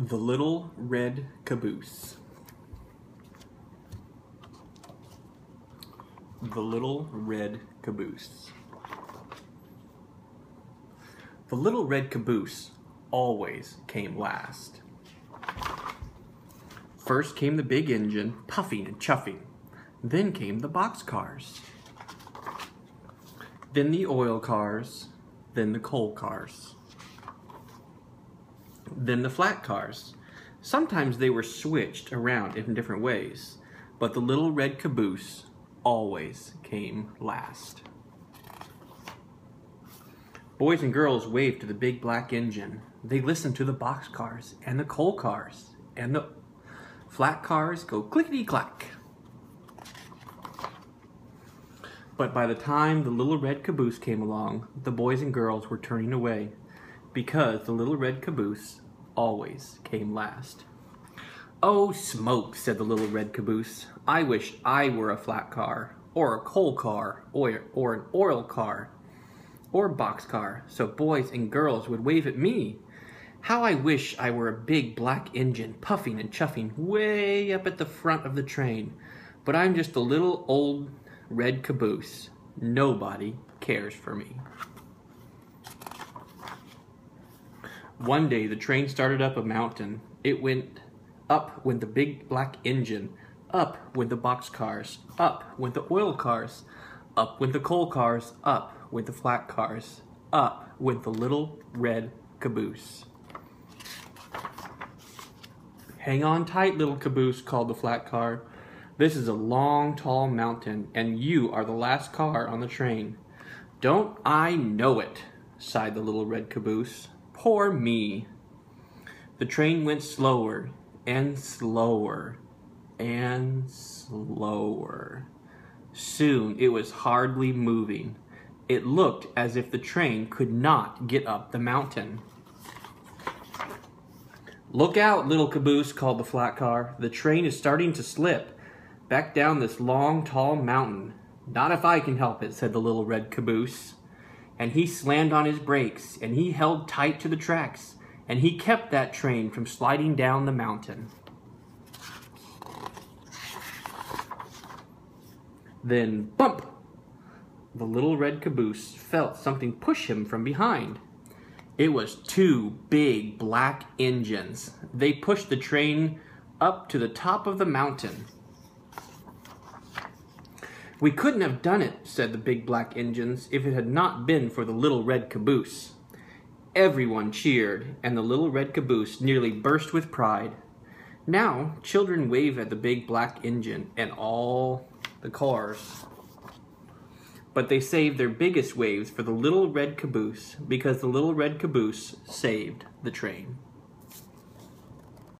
The Little Red Caboose. The Little Red Caboose. The Little Red Caboose always came last. First came the big engine, puffing and chuffing. Then came the boxcars. Then the oil cars. Then the coal cars. Then the flat cars. Sometimes they were switched around in different ways, but the Little Red Caboose always came last. Boys and girls waved to the big black engine. They listened to the boxcars and the coal cars, and the flat cars go clickety-clack. But by the time the Little Red Caboose came along, the boys and girls were turning away, because the Little Red Caboose always came last. "Oh, smoke," said the Little Red Caboose. "I wish I were a flat car, or a coal car, or an oil car, or boxcar, so boys and girls would wave at me. How I wish I were a big black engine, puffing and chuffing way up at the front of the train. But I'm just a little old red caboose. Nobody cares for me." One day the train started up a mountain. It went up went the big black engine, up went the boxcars, up went the oil cars, up went the coal cars, up went the flat cars, up went the Little Red Caboose. "Hang on tight, little caboose," called the flat car. "This is a long, tall mountain, and you are the last car on the train." "Don't I know it?" sighed the Little Red Caboose. "Poor me." The train went slower and slower and slower. Soon it was hardly moving. It looked as if the train could not get up the mountain. "Look out, little caboose," called the flat car. "The train is starting to slip back down this long, tall mountain." "Not if I can help it," said the Little Red Caboose. And he slammed on his brakes, and he held tight to the tracks, and he kept that train from sliding down the mountain. Then, bump! The Little Red Caboose felt something push him from behind. It was two big black engines. They pushed the train up to the top of the mountain. "We couldn't have done it," said the big black engines, "if it had not been for the Little Red Caboose." Everyone cheered, and the Little Red Caboose nearly burst with pride. Now, children wave at the big black engine and all the cars. But they saved their biggest waves for the Little Red Caboose, because the Little Red Caboose saved the train.